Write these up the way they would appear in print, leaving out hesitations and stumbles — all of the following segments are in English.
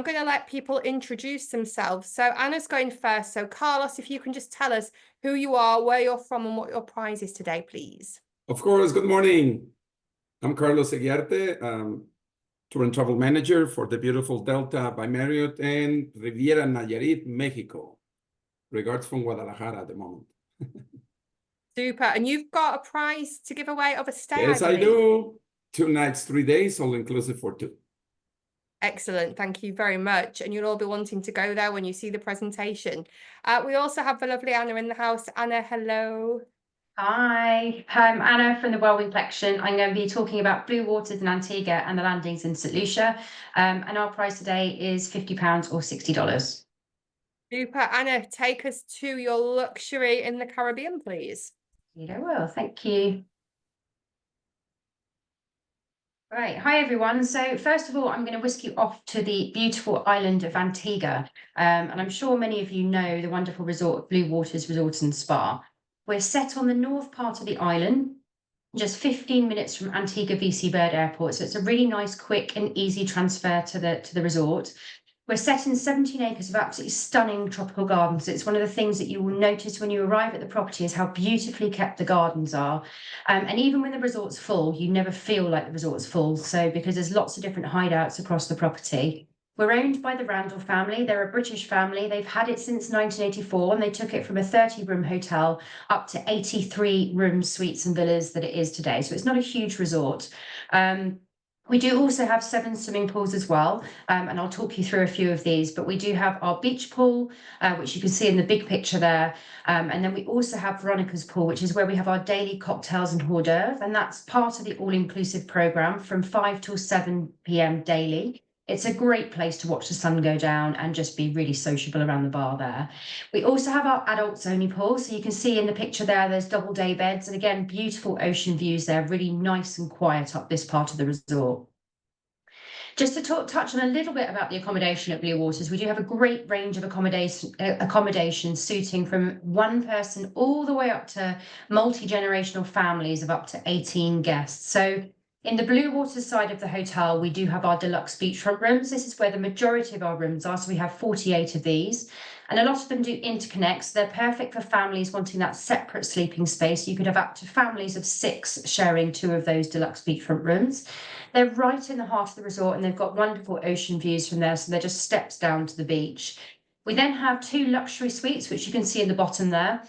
I'm going to let people introduce themselves. So Anna's going first. So Carlos, if you can just tell us who you are, where you're from, and what your prize is today, please. Of course. Good morning. I'm Carlos Eguiarte, tour and travel manager for the beautiful Delta by Marriott and Riviera, Nayarit, Mexico. Regards from Guadalajara at the moment. Super. And you've got a prize to give away of a stay, Yes, I do. 2 nights, 3 days, all inclusive for 2. Excellent. Thank you very much. And you'll all be wanting to go there when you see the presentation. We also have the lovely Anna in the house. Anna, hello. Hi, I'm Anna from the Wellwing Collection. I'm going to be talking about blue waters in Antigua and the landings in St. Lucia. And our price today is £50 or $60. Super. Anna, take us to your luxury in the Caribbean, please. I will. Thank you. Right. Hi, everyone. So first of all, I'm going to whisk you off to the beautiful island of Antigua. And I'm sure many of you know the wonderful resort, Blue Waters Resort and Spa. We're set on the north part of the island, just 15 minutes from Antigua VC Bird Airport. So it's a really nice, quick and easy transfer to the resort. We're set in 17 acres of absolutely stunning tropical gardens. It's one of the things that you will notice when you arrive at the property is how beautifully kept the gardens are. And even when the resort's full, you never feel like the resort's full. So because there's lots of different hideouts across the property. We're owned by the Randall family. They're a British family. They've had it since 1984, and they took it from a 30-room hotel up to 83 rooms, suites and villas that it is today. So it's not a huge resort. We do also have 7 swimming pools as well, and I'll talk you through a few of these, but we do have our beach pool, which you can see in the big picture there, and then we also have Veronica's pool, which is where we have our daily cocktails and hors d'oeuvre, and that's part of the all-inclusive programme from 5 till 7 p.m. daily. It's a great place to watch the sun go down and just be really sociable around the bar there. We also have our adults only pool. So you can see in the picture there, there's double day beds. And again, beautiful ocean views there, really nice and quiet up this part of the resort. Just to touch on a little bit about the accommodation at Blue Waters, we do have a great range of accommodation suiting from one person all the way up to multi-generational families of up to 18 guests. So in the Blue Waters side of the hotel, we do have our deluxe beachfront rooms. This is where the majority of our rooms are. So we have 48 of these, and a lot of them do interconnect. So they're perfect for families wanting that separate sleeping space. You could have up to families of 6 sharing 2 of those deluxe beachfront rooms. They're right in the heart of the resort, and they've got wonderful ocean views from there. So they're just steps down to the beach. We then have 2 luxury suites, which you can see in the bottom there.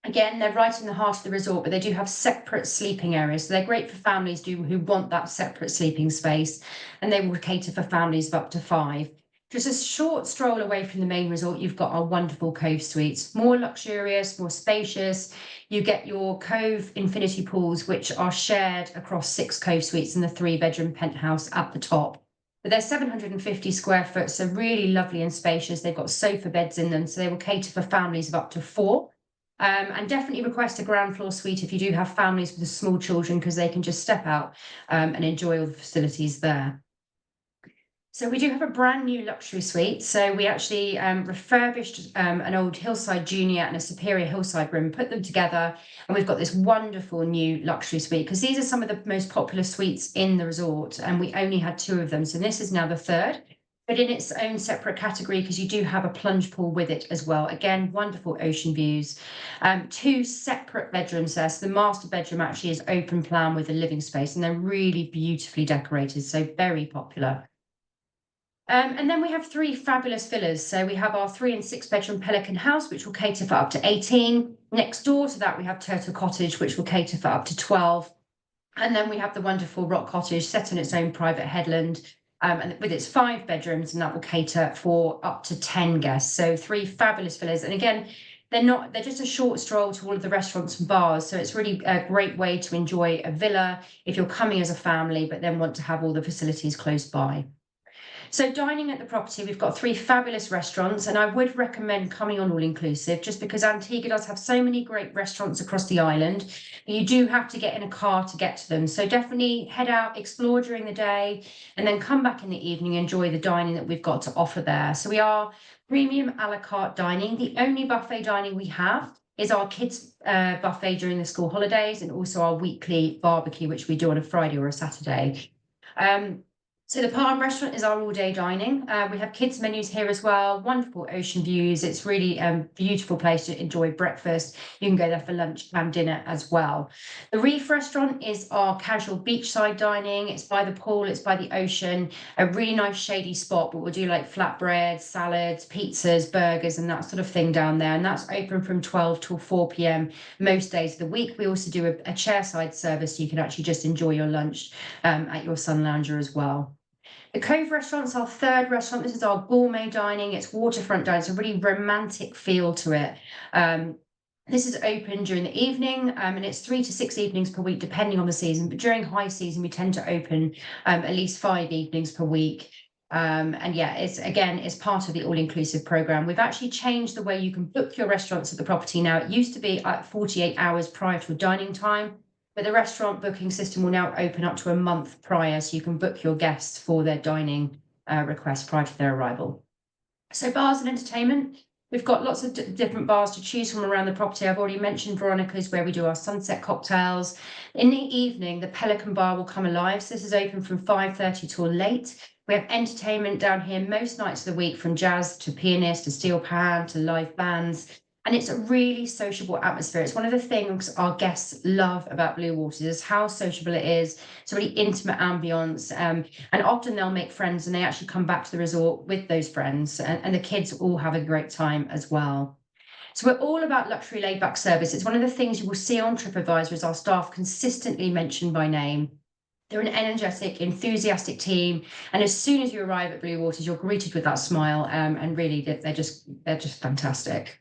Again, they're right in the heart of the resort, but they do have separate sleeping areas. So they're great for families who want that separate sleeping space, and they will cater for families of up to 5. Just a short stroll away from the main resort, you've got our wonderful Cove suites, more luxurious, more spacious. You get your Cove infinity pools, which are shared across 6 Cove suites and the 3-bedroom penthouse at the top. But they're 750 square foot, so really lovely and spacious. They've got sofa beds in them, so they will cater for families of up to 4. And definitely request a ground floor suite if you do have families with small children, because they can just step out and enjoy all the facilities there. So we do have a brand new luxury suite. So we actually refurbished an old Hillside Junior and a Superior Hillside room, put them together, and we've got this wonderful new luxury suite, because these are some of the most popular suites in the resort, and we only had 2 of them. So this is now the 3rd. But in its own separate category, because you do have a plunge pool with it as well. Again, wonderful ocean views. 2 separate bedrooms there. So the master bedroom actually is open plan with a living space, and they're really beautifully decorated, so very popular. And then we have 3 fabulous villas. So we have our 3 and 6 bedroom Pelican House, which will cater for up to 18. Next door to that, we have Turtle Cottage, which will cater for up to 12. And then we have the wonderful Rock Cottage set on its own private headland, and with its 5 bedrooms, and that will cater for up to 10 guests. So 3 fabulous villas. And again, they're just a short stroll to all of the restaurants and bars. So it's really a great way to enjoy a villa if you're coming as a family, but then want to have all the facilities close by. So dining at the property, we've got 3 fabulous restaurants, and I would recommend coming on all-inclusive, just because Antigua does have so many great restaurants across the island. You do have to get in a car to get to them. So definitely head out, explore during the day, and then come back in the evening, enjoy the dining that we've got to offer there. So we are premium a la carte dining. The only buffet dining we have is our kids buffet during the school holidays, and also our weekly barbecue, which we do on a Friday or a Saturday. So the Palm Restaurant is our all-day dining. We have kids menus here as well, wonderful ocean views. It's really a beautiful place to enjoy breakfast. You can go there for lunch and dinner as well. The Reef Restaurant is our casual beachside dining. It's by the pool, it's by the ocean, a really nice shady spot, but we'll do like flatbreads, salads, pizzas, burgers, and that sort of thing down there. And that's open from 12 till 4 p.m. most days of the week. We also do a chairside service, so you can actually just enjoy your lunch at your sun lounger as well. The Cove Restaurant's our third restaurant. This is our gourmet dining. It's waterfront dining. It's a really romantic feel to it. This is open during the evening, and it's 3 to 6 evenings per week, depending on the season. But during high season, we tend to open at least 5 evenings per week. And yeah, it's part of the all-inclusive program. We've actually changed the way you can book your restaurants at the property now. It used to be at 48 hours prior to a dining time. But the restaurant booking system will now open up to a month prior, so you can book your guests for their dining requests prior to their arrival. So bars and entertainment, we've got lots of different bars to choose from around the property. I've already mentioned Veronica's, where we do our sunset cocktails. In the evening, the Pelican Bar will come alive. So this is open from 5:30 till late. We have entertainment down here most nights of the week, from jazz to pianist to steel pan to live bands. And it's a really sociable atmosphere. It's one of the things our guests love about Blue Waters, is how sociable it is. It's a really intimate ambience. And often they'll make friends and they actually come back to the resort with those friends. And the kids all have a great time as well. So we're all about luxury laid back service. It's one of the things you will see on TripAdvisor is our staff consistently mentioned by name. They're an energetic, enthusiastic team. And as soon as you arrive at Blue Waters, you're greeted with that smile. And really, they're just fantastic.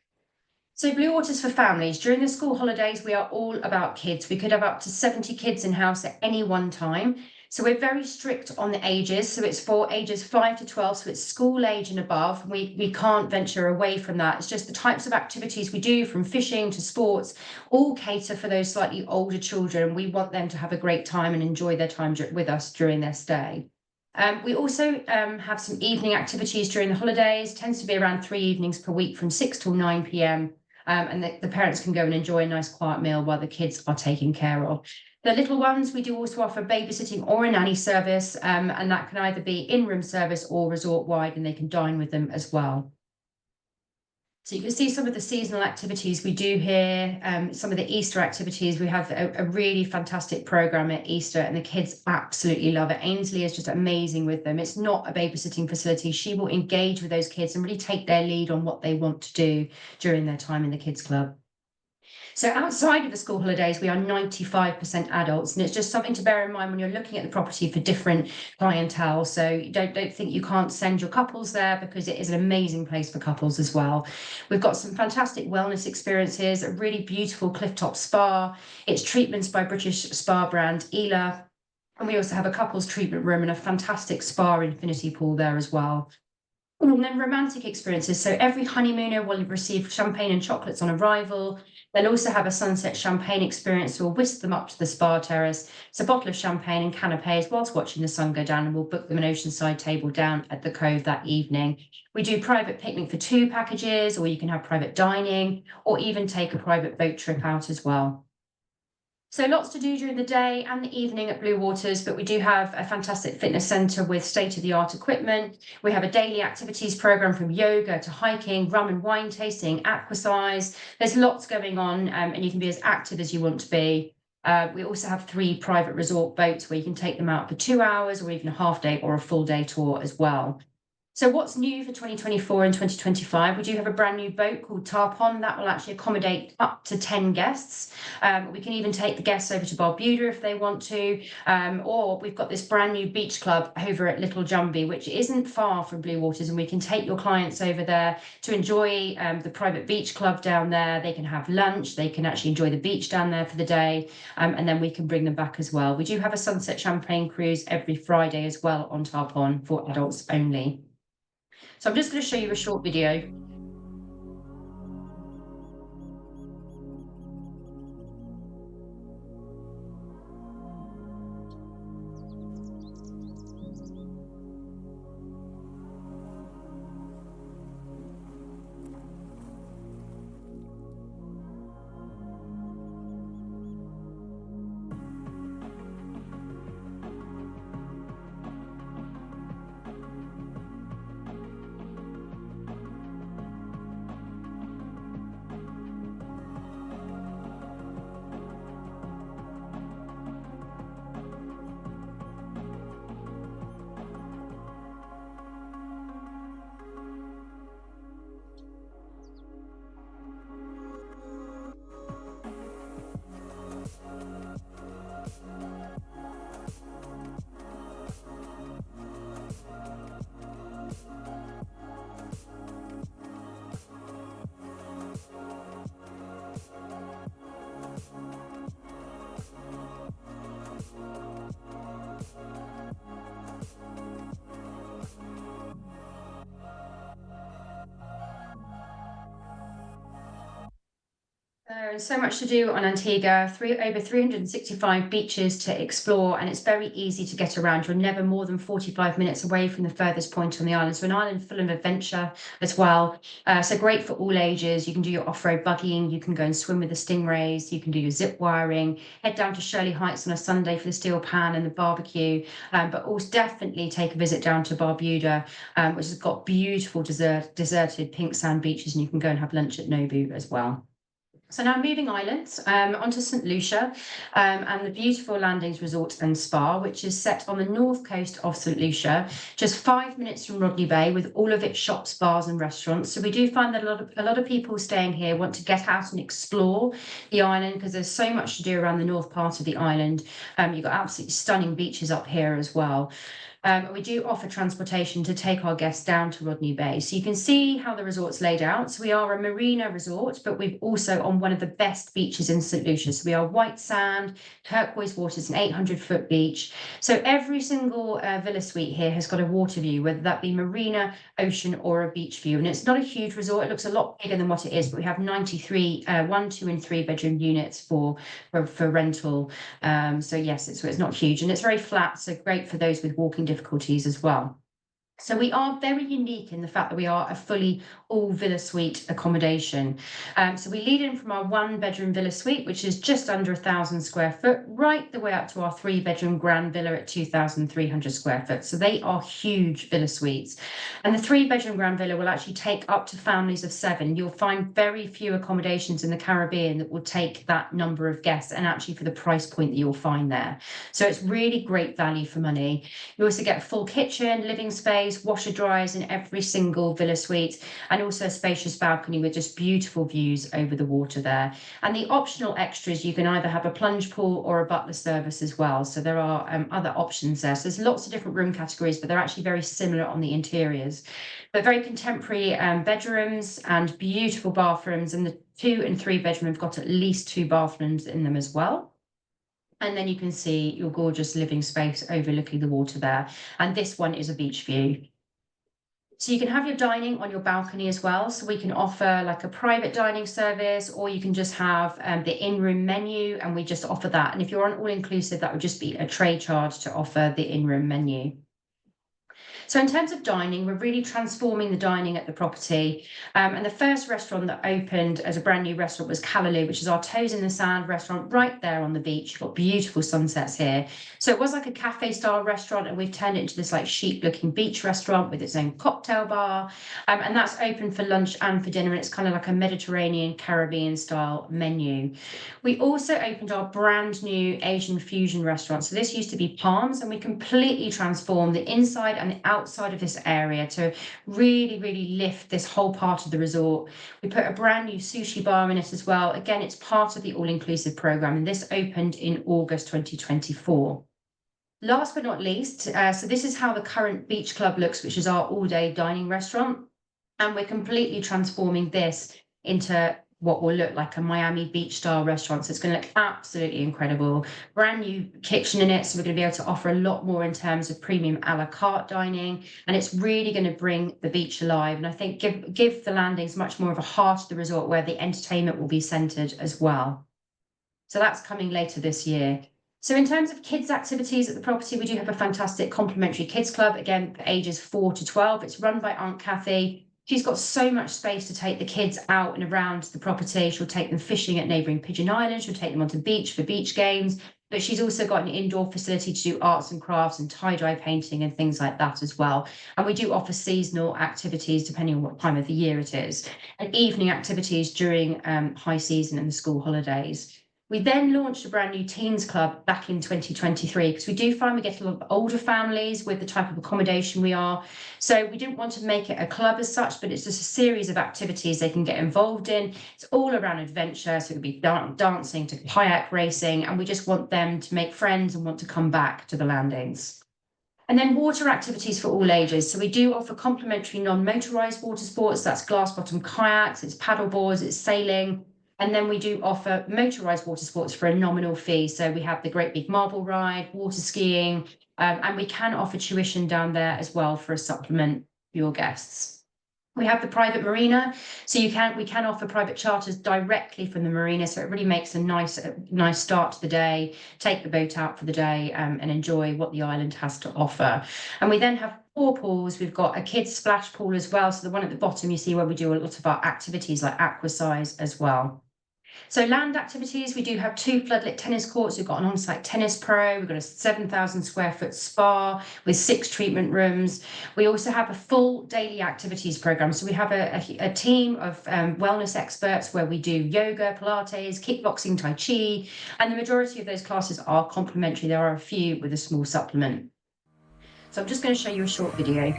So Blue Waters for families. During the school holidays, we are all about kids. We could have up to 70 kids in house at any one time. So we're very strict on the ages. So it's for ages 5 to 12. So it's school age and above. We can't venture away from that. It's just the types of activities we do, from fishing to sports, all cater for those slightly older children. We want them to have a great time and enjoy their time with us during their stay. We also have some evening activities during the holidays. Tends to be around 3 evenings per week from 6 till 9 p.m. And the parents can go and enjoy a nice quiet meal while the kids are taken care of. The little ones, we do also offer babysitting or a nanny service, and that can either be in-room service or resort-wide, and they can dine with them as well. So you can see some of the seasonal activities we do here, some of the Easter activities. We have a really fantastic program at Easter, and the kids absolutely love it. Ainsley is just amazing with them. It's not a babysitting facility. She will engage with those kids and really take their lead on what they want to do during their time in the kids club. So outside of the school holidays, we are 95% adults, and it's just something to bear in mind when you're looking at the property for different clientele. So don't think you can't send your couples there, because it is an amazing place for couples as well. We've got some fantastic wellness experiences, a really beautiful clifftop spa. It's treatments by British spa brand Ela. And we also have a couples treatment room and a fantastic spa infinity pool there as well. And then romantic experiences. So every honeymooner will receive champagne and chocolates on arrival. They'll also have a sunset champagne experience. We'll whisk them up to the spa terrace. It's a bottle of champagne and canapes whilst watching the sun go down, and we'll book them an oceanside table down at the Cove that evening. We do private picnic for 2 packages, or you can have private dining, or even take a private boat trip out as well. So lots to do during the day and the evening at Blue Waters, but we do have a fantastic fitness centre with state-of-the-art equipment. We have a daily activities programme, from yoga to hiking, rum and wine tasting, aquasize. There's lots going on, and you can be as active as you want to be. We also have 3 private resort boats where you can take them out for 2 hours, or even a half day or a full day tour as well. So what's new for 2024 and 2025? We do have a brand new boat called Tarpon that will actually accommodate up to 10 guests. We can even take the guests over to Barbuda if they want to, or we've got this brand new beach club over at Little Jumbie, which isn't far from Blue Waters, and we can take your clients over there to enjoy the private beach club down there. They can have lunch, they can actually enjoy the beach down there for the day, and then we can bring them back as well. We do have a sunset champagne cruise every Friday as well on Tarpon for adults only. So I'm just going to show you a short video. is so much to do on Antigua, over 365 beaches to explore, and it's very easy to get around. You're never more than 45 minutes away from the furthest point on the island. So an island full of adventure as well. So great for all ages. You can do your off-road buggying, you can go and swim with the stingrays, you can do your zip wiring, head down to Shirley Heights on a Sunday for the steel pan and the barbecue, but also definitely take a visit down to Barbuda, which has got beautiful deserted pink sand beaches, and you can go and have lunch at Nobu as well. So now moving islands onto St. Lucia and the beautiful Landings Resort and Spa, which is set on the north coast of St. Lucia, just 5 minutes from Rodney Bay, with all of its shops, bars and restaurants. So we do find that a lot of people staying here want to get out and explore the island, because there's so much to do around the north part of the island. You've got absolutely stunning beaches up here as well. We do offer transportation to take our guests down to Rodney Bay. So you can see how the resort's laid out. So we are a marina resort, but we've also on one of the best beaches in St. Lucia. So we are white sand, turquoise waters, an 800-foot beach. So every single villa suite here has got a water view, whether that be marina, ocean or a beach view. And it's not a huge resort. It looks a lot bigger than what it is, but we have 93 1, 2 and 3 bedroom units for rental. So yes, it's not huge, and it's very flat. So great for those with walking difficulties as well. So we are very unique in the fact that we are a fully all villa suite accommodation. So we lead in from our 1-bedroom villa suite, which is just under 1,000 square foot, right the way up to our 3-bedroom grand villa at 2,300 square foot. So they are huge villa suites. And the 3-bedroom grand villa will actually take up to families of 7. You'll find very few accommodations in the Caribbean that will take that number of guests, and actually for the price point that you'll find there. So it's really great value for money. You also get a full kitchen, living space, washer dryers in every single villa suite, and also a spacious balcony with just beautiful views over the water there. And the optional extras, you can either have a plunge pool or a butler service as well. So there are other options there. So there's lots of different room categories, but they're actually very similar on the interiors. But very contemporary bedrooms and beautiful bathrooms, and the 2 and 3 bedroom have got at least 2 bathrooms in them as well. And then you can see your gorgeous living space overlooking the water there. And this one is a beach view. So you can have your dining on your balcony as well. So we can offer like a private dining service, or you can just have the in-room menu, and we just offer that. And if you're on all-inclusive, that would just be a tray charge to offer the in-room menu. So in terms of dining, we're really transforming the dining at the property. And the first restaurant that opened as a brand new restaurant was Callaloo, which is our toes in the sand restaurant right there on the beach. You've got beautiful sunsets here. So it was like a cafe style restaurant, and we've turned it into this like chic looking beach restaurant with its own cocktail bar. And that's open for lunch and for dinner. And it's kind of like a Mediterranean Caribbean style menu. We also opened our brand new Asian fusion restaurant. So this used to be Palms, and we completely transformed the inside and the outside of this area to really lift this whole part of the resort. We put a brand new sushi bar in it as well. Again, it's part of the all-inclusive program, and this opened in August 2024. Last but not least, so this is how the current beach club looks, which is our all-day dining restaurant. And we're completely transforming this into what will look like a Miami beach style restaurant. So it's going to look absolutely incredible. Brand new kitchen in it. So we're going to be able to offer a lot more in terms of premium a la carte dining. And it's really going to bring the beach alive. And I think give the Landings much more of a heart of the resort, where the entertainment will be centered as well. So that's coming later this year. So in terms of kids activities at the property, we do have a fantastic complimentary kids club, again, for ages 4 to 12. It's run by Aunt Kathy. She's got so much space to take the kids out and around the property. She'll take them fishing at neighbouring Pigeon Island. She'll take them onto the beach for beach games. But she's also got an indoor facility to do arts and crafts and tie-dye painting and things like that as well. And we do offer seasonal activities depending on what time of the year it is, and evening activities during high season and the school holidays. We then launched a brand new teens club back in 2023, because we do find we get a lot of older families with the type of accommodation we are. So we didn't want to make it a club as such, but it's just a series of activities they can get involved in. It's all around adventure. So it could be dancing to kayak racing, and we just want them to make friends and want to come back to the Landings. And then water activities for all ages. So we do offer complimentary non-motorized water sports. That's glass bottom kayaks, it's paddle boards, it's sailing. And then we do offer motorised water sports for a nominal fee. So we have the Great Big Marble Ride, water skiing, and we can offer tuition down there as well for a supplement for your guests. We have the private marina, so we can offer private charters directly from the marina. So it really makes a nice start to the day. Take the boat out for the day and enjoy what the island has to offer. And we then have 4 pools. We've got a kids splash pool as well. So the one at the bottom you see where we do a lot of our activities like aquasize as well. So land activities, we do have 2 floodlit tennis courts. We've got an on-site tennis pro. We've got a 7,000 square foot spa with 6 treatment rooms. We also have a full daily activities program. So we have a team of wellness experts where we do yoga, Pilates, kickboxing, Tai Chi, and the majority of those classes are complimentary. There are a few with a small supplement. So I'm just going to show you a short video.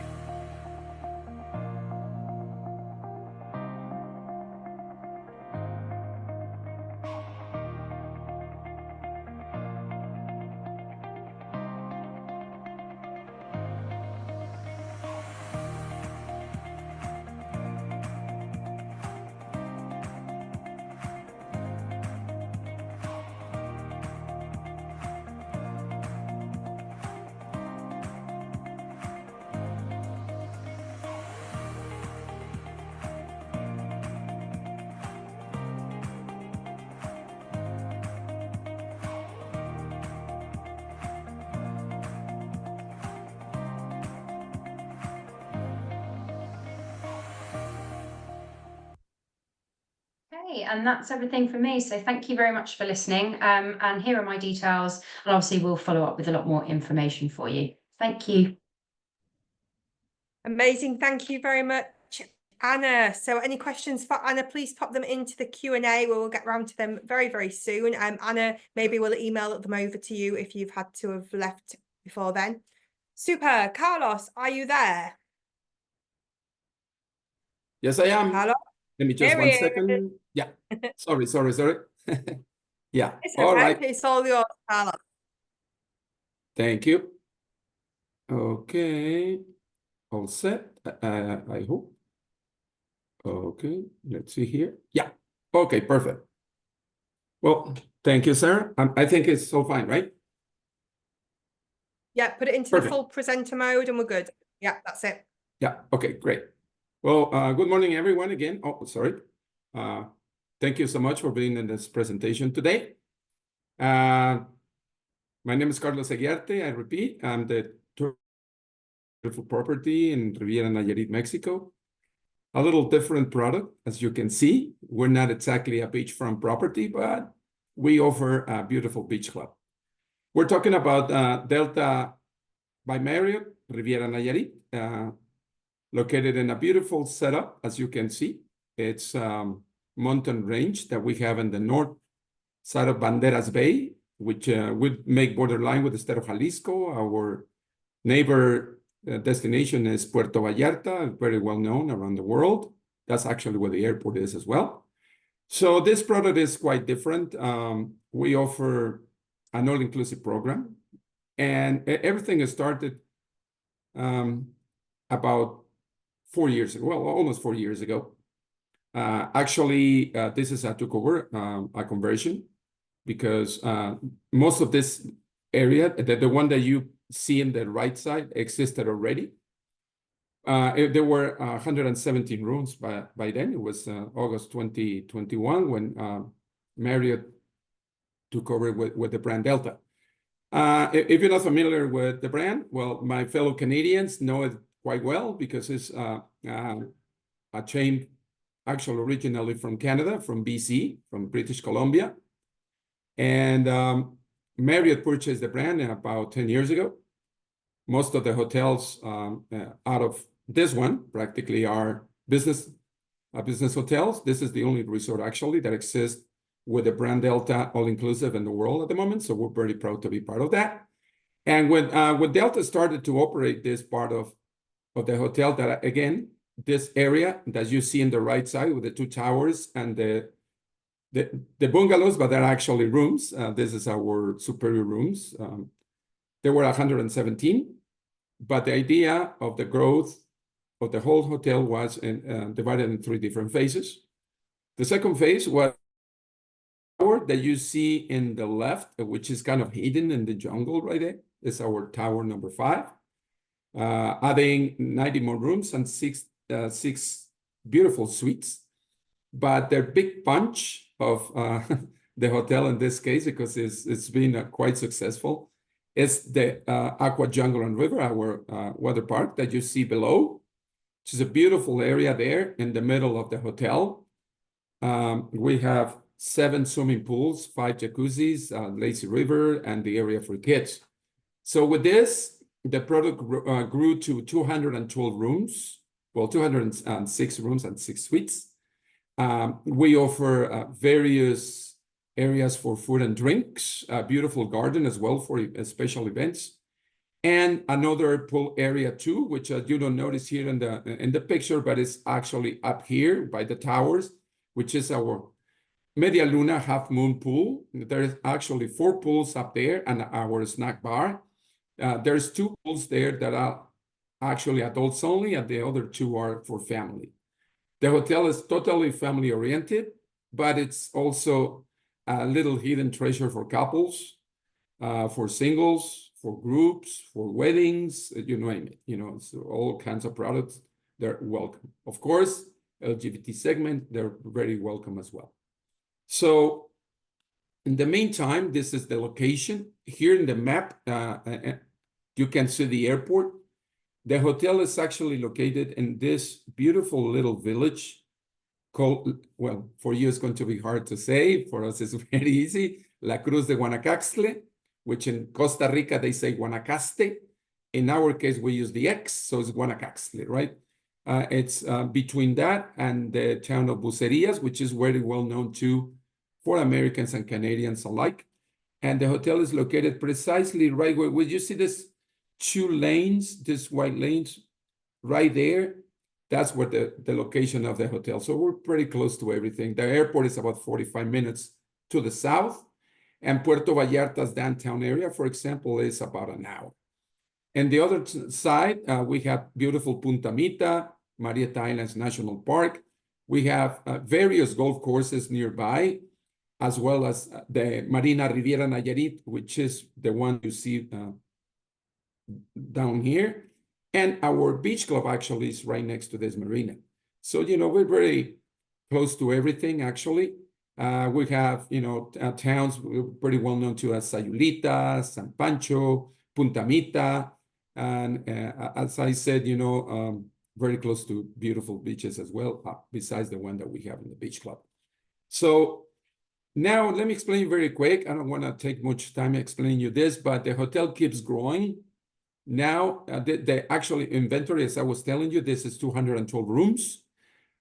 Okay, and that's everything from me. So thank you very much for listening. And here are my details. And obviously we'll follow up with a lot more information for you. Thank you. Amazing. Thank you very much, Anna. So any questions for Anna, please pop them into the Q&A. We will get round to them very, very soon. Anna, maybe we'll email them over to you if you've had to have left before then. Super. Carlos, are you there? Yes, I am. Carlos? Let me just There one he is. second. Yeah. Sorry. Yeah. It's All okay. right. It's all yours, Carlos. Thank you. Okay. All set. I hope. Okay. Let's see here. Yeah. Okay. Perfect. Well, thank you, Sarah. I think it's all fine, right? Yeah, put it into Perfect. the full presenter mode and we're good. Yeah, that's it. Yeah. Okay, great. Well, good morning, everyone, again. Oh, sorry. Thank you so much for being in this presentation today. My name is Carlos Eguiarte. I repeat, I'm the beautiful property in Riviera, Nayarit, Mexico. A little different product, as you can see. We're not exactly a beachfront property, but we offer a beautiful beach club. We're talking about Delta by Marriott, Riviera, Nayarit, located in a beautiful setup, as you can see. It's mountain range that we have in the north side of Banderas Bay, which would make borderline with the state of Jalisco. Our neighbor destination is Puerto Vallarta, very well known around the world. That's actually where the airport is as well. So this product is quite different. We offer an all-inclusive program, and everything started about 4 years ago, well, almost 4 years ago. Actually, this is a a conversion, because most of this area, the one that you see in the right side, existed already. There were 117 rooms by then. It was August 2021 when Marriott took over with the brand Delta. If you're not familiar with the brand, well, my fellow Canadians know it quite well, because it's a chain actually originally from Canada, from BC, from British Columbia. And Marriott purchased the brand about 10 years ago. Most of the hotels out of this one practically are business hotels. This is the only resort actually that exists with the brand Delta all-inclusive in the world at the moment. So we're very proud to be part of that. And when Delta started to operate this part of the hotel, that again, this area that you see in the right side with the 2 towers and the bungalows, but they're actually rooms. This is our superior rooms. There were 117, but the idea of the growth of the whole hotel was divided in 3 different phases. The second phase was tower that you see in the left, which is kind of hidden in the jungle right there. It's our tower number 5, adding 90 more rooms and 6 beautiful suites, but their big punch of the hotel in this case, because it's been quite successful, is the Aqua Jungle and River, our water park that you see below, which is a beautiful area there in the middle of the hotel. We have 7 swimming pools, 5 jacuzzis, lazy river, and the area for kids. So with this, the product grew to 212 rooms, well, 206 rooms and 6 suites. We offer various areas for food and drinks, a beautiful garden as well for special events, and another pool area too, which you don't notice here in the picture, but it's actually up here by the towers, which is our Media Luna half moon pool. There's actually 4 pools up there and our snack bar. There's 2 pools there that are actually adults only, and the other 2 are for family. The hotel is totally family oriented, but it's also a little hidden treasure for couples, for singles, for groups, for weddings, you name it. You know, so all kinds of products, they're welcome. Of course, LGBT segment, they're very welcome as well. So in the meantime, this is the location. Here in the map, you can see the airport. The hotel is actually located in this beautiful little village called, well, for you it's going to be hard to say. For us, it's very easy. La Cruz de Guanacaste, which in Costa Rica, they say Guanacaste. In our case, we use the X, so it's Guanacaste, right? It's between that and the town of Bucerías, which is very well known too for Americans and Canadians alike. And the hotel is located precisely right where, you see this 2 lanes, these white lanes right there? That's where the location of the hotel. So we're pretty close to everything. The airport is about 45 minutes to the south, and Puerto Vallarta's downtown area, for example, is about an hour. And the other side, we have beautiful Punta Mita, Marietta Islands National Park. We have various golf courses nearby, as well as the Marina Riviera Nayarit, which is the one you see down here. And our beach club actually is right next to this marina. So, you know, we're very close to everything, actually. We have, you know, towns pretty well known to as Sayulita, San Pancho, Punta Mita. And as I said, you know, very close to beautiful beaches as well, besides the one that we have in the beach club. So now let me explain very quick. I don't want to take much time explaining you this, but the hotel keeps growing. Now, the actual inventory, as I was telling you, this is 212 rooms.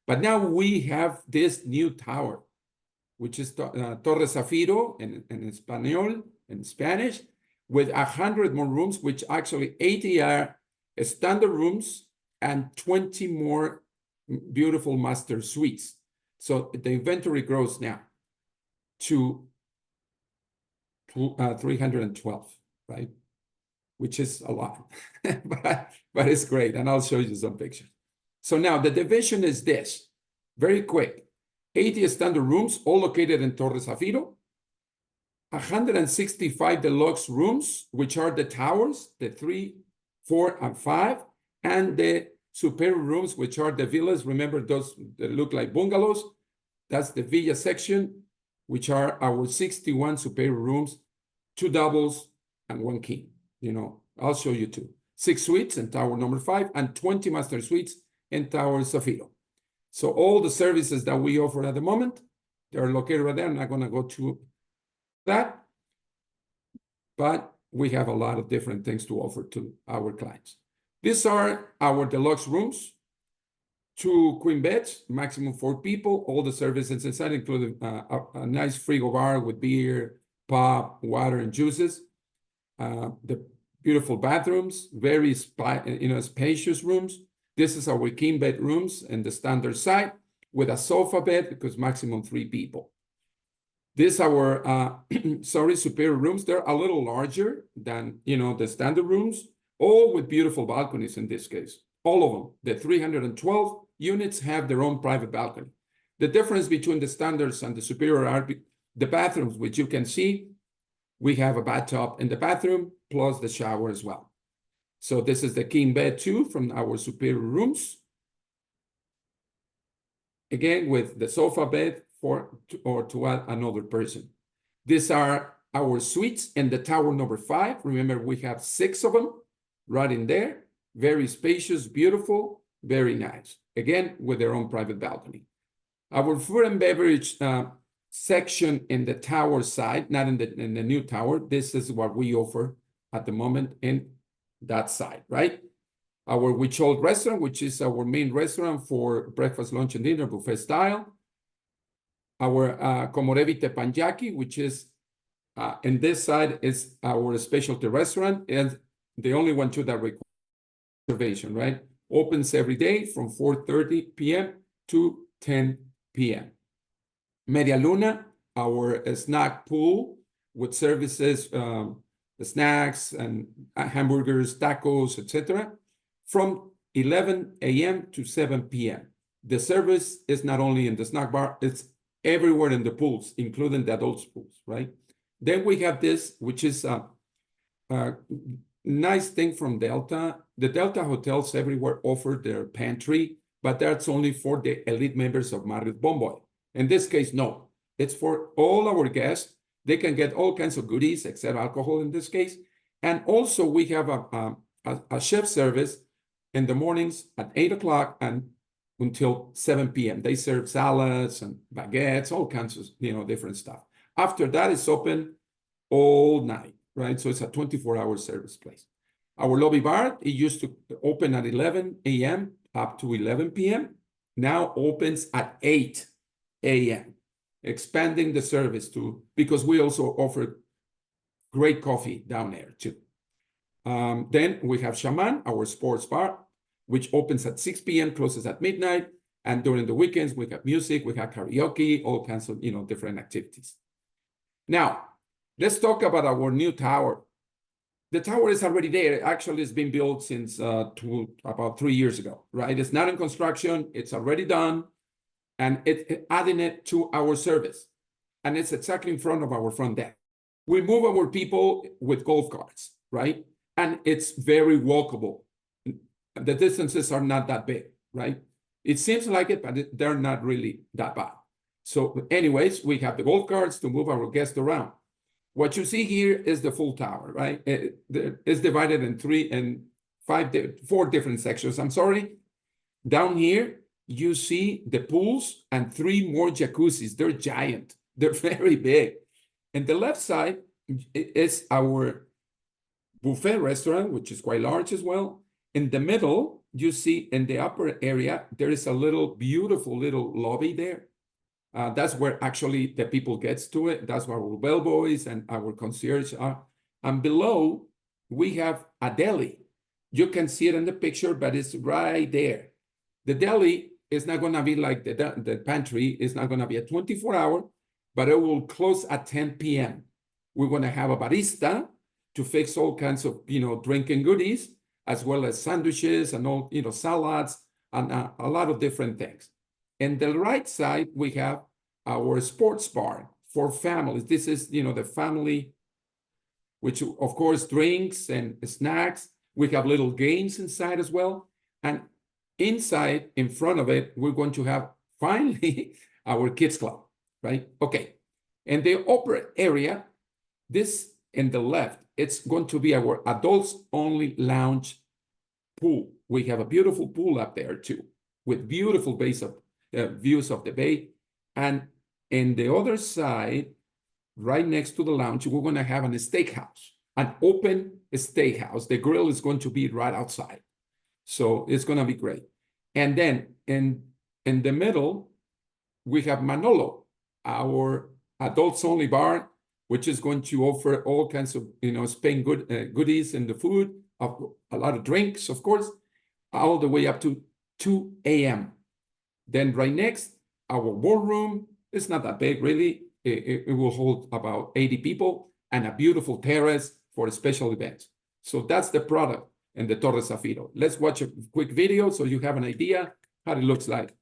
But now we have this new tower, which is Torre Zafiro in Spanish, with 100 more rooms, which actually 80 are standard rooms and 20 more beautiful master suites. So the inventory grows now to 312, right? Which is a lot, but it's great. And I'll show you some pictures. So now the division is this, very quick. 80 standard rooms, all located in Torre Zafiro. 165 deluxe rooms, which are the towers, the 3, 4, and 5, and the superior rooms, which are the villas. Remember those that look like bungalows? That's the villa section, which are our 61 superior rooms, 2 doubles and 1 king. You know, I'll show you 2. 6 suites in tower number 5 and 20 master suites in tower Zafiro. So all the services that we offer at the moment, they're located right there. I'm not going to go to that, but we have a lot of different things to offer to our clients. These are our deluxe rooms, 2 queen beds, maximum 4 people. All the services inside, including a nice frigo bar with beer, pop, water, and juices. The beautiful bathrooms, very spacious rooms. This is our king bed rooms in the standard side with a sofa bed because maximum 3 people. These our superior rooms. They're a little larger than the standard rooms, all with beautiful balconies in this case. All of them. The 312 units have their own private balcony. The difference between the standards and the superior are the bathrooms, which you can see. We have a bathtub in the bathroom, plus the shower as well. So this is the king bed too from our superior rooms. again, with the sofa bed or to add another person. These are our suites in the tower number 5. Remember, we have 6 of them right in there. Very spacious, beautiful, very nice. Again, with their own private balcony. Our food and beverage section in the tower side, not in the new tower. This is what we offer at the moment in that side, right? Our Huichol restaurant, which is our main restaurant for breakfast, lunch, and dinner, buffet style. Our Komorevi Teppanyaki, which is in this side is our specialty restaurant, and the only one too that requires reservation, right? Opens every day from 4:30 p.m. to 10 p.m. Media Luna, our snack pool with services, snacks and hamburgers, tacos, etc. from 11 a.m. to 7 p.m. The service is not only in the snack bar, it's everywhere in the pools, including the adults pools, right? Then we have this, which is a nice thing from Delta. The Delta hotels everywhere offer their pantry, but that's only for the elite members of Marriott Bonvoy. In this case, no. It's for all our guests. They can get all kinds of goodies, except alcohol in this case. And also we have a chef service in the mornings at 8 o'clock and until 7 p.m. They serve salads and baguettes, all kinds of, different stuff. After that, it's open all night, right? So it's a 24-hour service place. Our lobby bar, it used to open at 11 a.m. up to 11 p.m. Now opens at 8 a.m., expanding the service because we also offer great coffee down there too. Then we have Shaman, our sports bar, which opens at 6 p.m., closes at midnight. And during the weekends, we have music, we have karaoke, all kinds of, different activities. Now, let's talk about our new tower. The tower is already there. Actually, it's been built since about 3 years ago, right? It's not in construction. It's already done. And it's adding it to our service. And it's exactly in front of our front deck. We move our people with golf carts, right? And it's very walkable. The distances are not that big, right? It seems like it, but they're not really that bad. So anyways, we have the golf carts to move our guests around. What you see here is the full tower, right? It's divided in 4 different sections. I'm sorry. Down here, you see the pools and 3 more jacuzzis. They're giant. They're very big. And the left side is our buffet restaurant, which is quite large as well. In the middle, you see in the upper area, there is a beautiful little lobby there. That's where actually the people gets to it. That's where our bellboys and our concierge are. And below, we have a deli. You can see it in the picture, but it's right there. The deli is not going to be like the pantry. It's not going to be a 24-hour, but it will close at 10 p.m. We're going to have a barista to fix all kinds of, drinking goodies, as well as sandwiches and all, salads and a lot of different things. And the right side, we have our sports bar for families. This is, the family, which of course drinks and snacks. We have little games inside as well. And inside, in front of it, we're going to have finally our kids club, right? Okay. And the upper area, this in the left, it's going to be our adults only lounge pool. We have a beautiful pool up there too, with beautiful views of the bay. And in the other side, right next to the lounge, we're going to have a steakhouse, an open steakhouse. The grill is going to be right outside. So it's going to be great. And then in the middle, we have Manolo, our adults only bar, which is going to offer all kinds of, Spain goodies in the food, a lot of drinks, of course, all the way up to 2 a.m. Then right next, our ballroom is not that big, really. It will hold about 80 people and a beautiful terrace for special events. So that's the product in the Torre Zafiro. Let's watch a quick video so you have an idea how it looks like.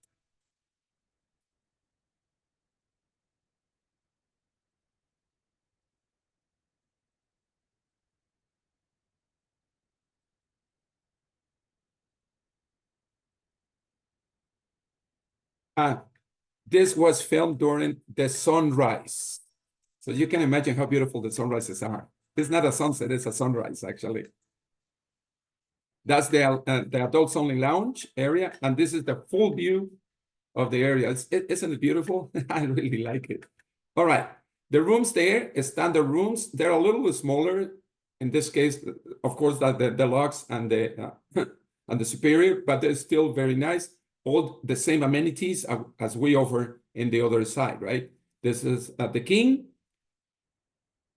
This was filmed during the sunrise. So you can imagine how beautiful the sunrises are. It's not a sunset, it's a sunrise, actually. That's the adults only lounge area, and this is the full view of the area. Isn't it beautiful? I really like it. All right, the rooms there, standard rooms, they're a little bit smaller. In this case, of course, that the deluxe and the and the superior, but they're still very nice. All the same amenities as we offer in the other side, right? This is the king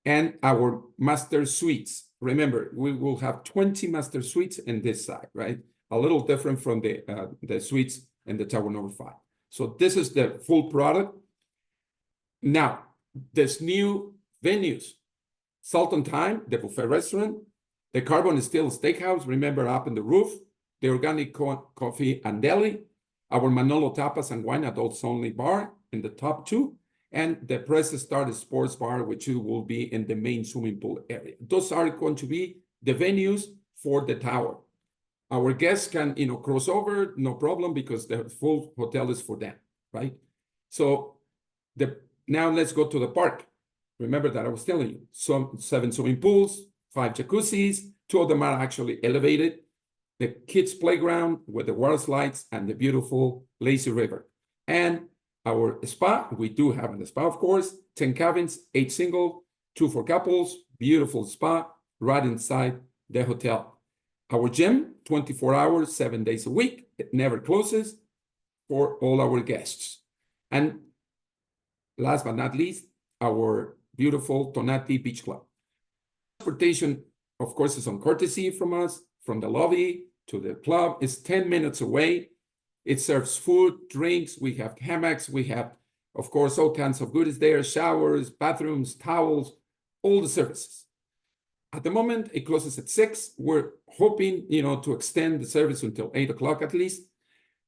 and our master suites. Remember, we will have 20 master suites in this side, right? A little different from the suites in the tower number 5. So this is the full product. Now, this new venues, Sultan Time, the buffet restaurant, the Carbon Steel Steakhouse, remember, up in the roof, the organic coffee and deli, our Manolo Tapas and Wine adults only bar in the top 2, and the Press Start Sports Bar, which will be in the main swimming pool area. Those are going to be the venues for the tower. Our guests can, cross over, no problem, because the full hotel is for them, right? So now let's go to the park. Remember that I was telling you, 7 swimming pools, 5 jacuzzis, 2 of them are actually elevated, the kids' playground with the water slides and the beautiful lazy river. And our spa, we do have a spa, of course, 10 cabins, 8 single, 2 for couples, beautiful spa right inside the hotel. Our gym, 24 hours, 7 days a week, it never closes for all our guests. And last but not least, our beautiful Tonati Beach Club. Transportation, of course, is on courtesy from us, from the lobby to the club. It's 10 minutes away. It serves food, drinks. We have hammocks. We have, of course, all kinds of goodies there, showers, bathrooms, towels, all the services. At the moment, it closes at 6. We're hoping, to extend the service until 8 o'clock at least.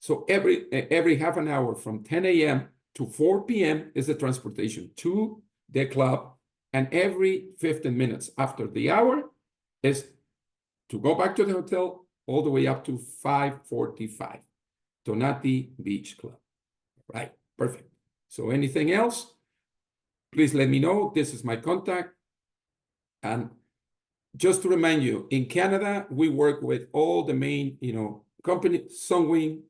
So every half an hour from 10 a.m. to 4 p.m. is the transportation to the club. And every 15 minutes after the hour is to go back to the hotel all the way up to 5:45. Tonati Beach Club. Right, perfect. So anything else, please let me know. This is my contact. And just to remind you, in Canada, we work with all the main, companies, Sunwing,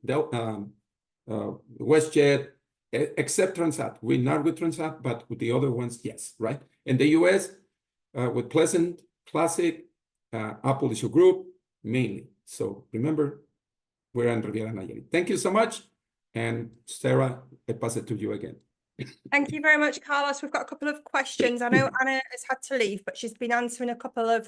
WestJet, except Transat. We're not with Transat, but with the other ones, yes, right? In the US, with Pleasant, Classic, Apple Issue Group, mainly. So remember, we're in Riviera Nayarit. Thank you so much. And Sarah, I pass it to you again. Thank you very much, Carlos. We've got a couple of questions. I know Anna has had to leave, but she's been answering a couple of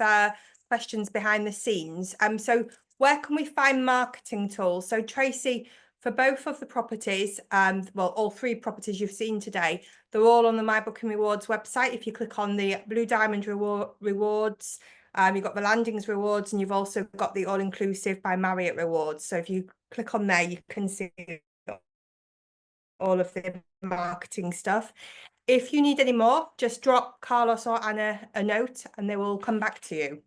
questions behind the scenes. So where can we find marketing tools? So Tracy, for both of the properties, well, all 3 properties you've seen today, they're all on the My Booking Rewards website. If you click on the Blue Diamond rewards, you've got the Landings rewards, and you've also got the All-Inclusive by Marriott rewards. So if you click on there, you can see all of the marketing stuff. If you need any more, just drop Carlos or Anna a note and they will come back to you.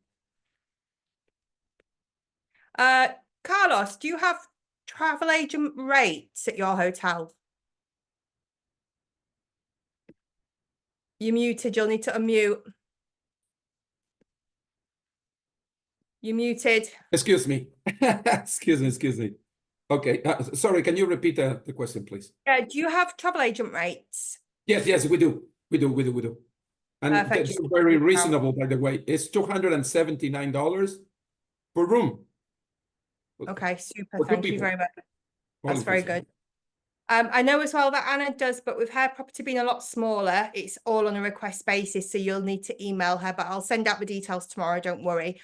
Carlos, do you have travel agent rates at your hotel? You're muted, you'll need to unmute. You're muted. Excuse me. Excuse me. Okay, sorry, can you repeat the question, please? Do you have travel agent rates? Yes, we do. And Perfect. they're very reasonable, by the way. It's $279 per room. Okay, super. For 2 Thank you people. very much. All That's very inclusive. good. I know as well that Anna does, but with her property being a lot smaller, it's all on a request basis, so you'll need to email her, but I'll send out the details tomorrow, don't worry.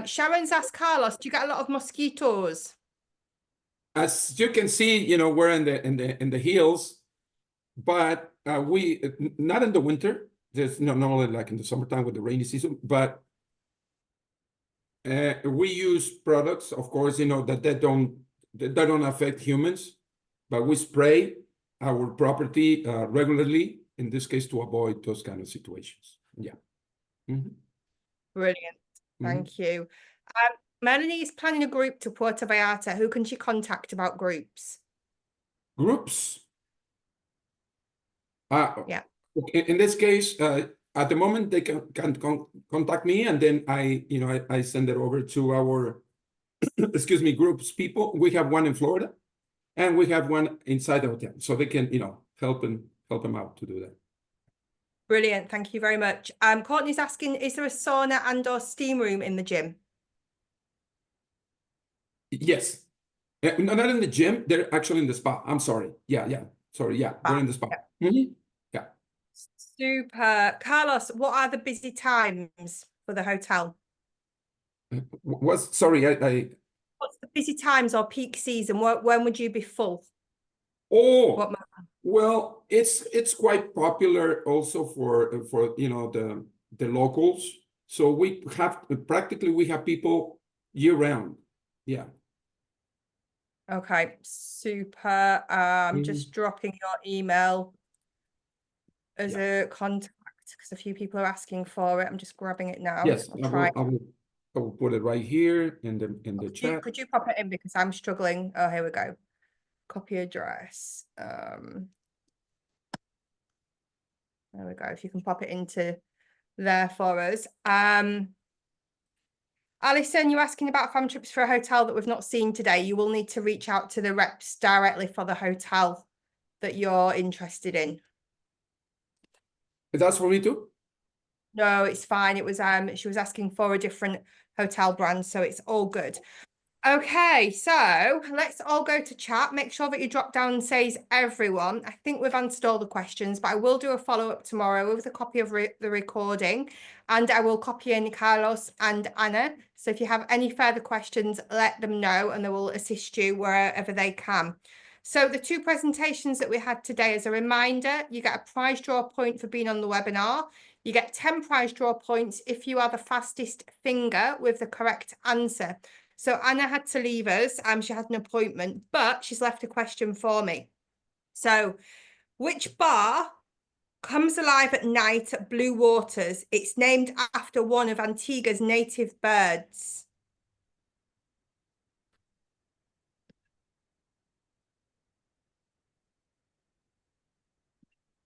Sharon's asked Carlos, do you get a lot of mosquitoes? As you can see, we're in the hills, but we not in the winter. There's normally like in the summertime with the rainy season, but we use products, of course, that don't affect humans, but we spray our property regularly, in this case, to avoid those kind of situations. Yeah. Mm-hmm. Brilliant. Thank you. Melanie is planning a group to Puerto Vallarta. Who can she contact about groups? Groups. Yeah. In this case, at the moment they can contact me, and then I send it over to our excuse me, groups people. We have one in Florida, and we have one inside the hotel, so they can help them out to do that. Brilliant. Thank you very much. Courtney's asking, is there a sauna and or steam room in the gym? Yes. No, not in the gym. They're actually in the spa. I'm sorry. Yeah. Sorry. Yeah, they're in the spa. Yeah. Mm-hmm. Yeah. Super. Carlos, what are the busy times for the hotel? Sorry, What's the busy times or peak season? When would you be full? Oh, well, it's quite popular also for the locals. So we have people year round. Yeah. Okay, super. Just dropping your email as a contact because a few people are asking for it. I'm just grabbing it now. Yes, I'll I will put it right here in the chat. Could you pop it in because I'm struggling? Oh, here we go. Copy address. There we go. If you can pop it into there for us. Alison, you're asking about family trips for a hotel that we've not seen today. You will need to reach out to the reps directly for the hotel that you're interested in. That's for me too? No, it's fine. It was she was asking for a different hotel brand, so it's all good. Okay, so let's all go to chat. Make sure that your drop down says everyone. I think we've answered all the questions, but I will do a follow-up tomorrow with a copy of the recording, and I will copy in Carlos and Anna. So if you have any further questions, let them know and they will assist you wherever they can. So the two presentations that we had today, as a reminder, you get a prize draw point for being on the webinar. You get 10 prize draw points if you are the fastest finger with the correct answer. So Anna had to leave us. She had an appointment, but she's left a question for me. So, which bar comes alive at night at Blue Waters? It's named after one of Antigua's native birds.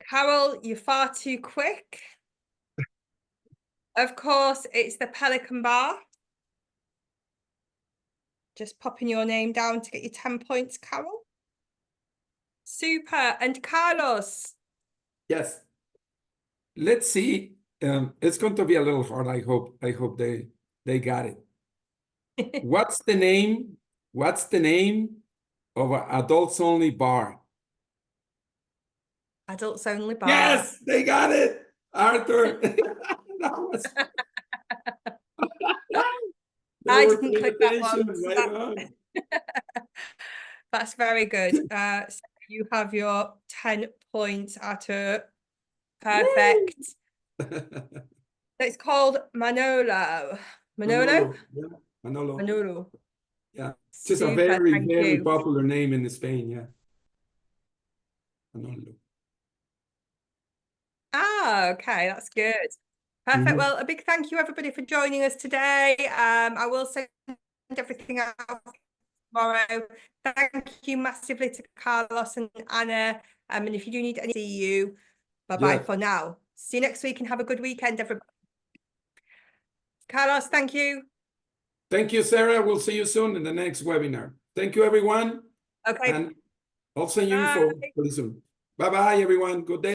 Carol, you're far too quick. Of course, it's the Pelican Bar. Just popping your name down to get your 10 points, Carol. Super. And Carlos. Yes. Let's see. It's going to be a little hard. I hope they got it. What's the name of an adults only bar? Adults only bar. Yes, they got it. Arthur. I didn't click that one. Right That's very good. So you have your 10 points, Arthur. Perfect. It's called Manolo. Manolo? Yeah, Manolo. Manolo. Yeah, just a very popular name in Spain. Yeah. Manolo. Ah, okay, that's good. Perfect. Well, a big thank you, everybody, for joining us today. I will send everything out tomorrow. Thank you massively to Carlos and Anna. And if you do need any, see you. Bye-bye for now. See you next week and have a good weekend, everybody. Carlos, thank you. Thank you, Sarah. We'll see you soon in the next webinar. Thank you, everyone. Okay. And I'll send you info pretty soon. Bye-bye, everyone. Good day.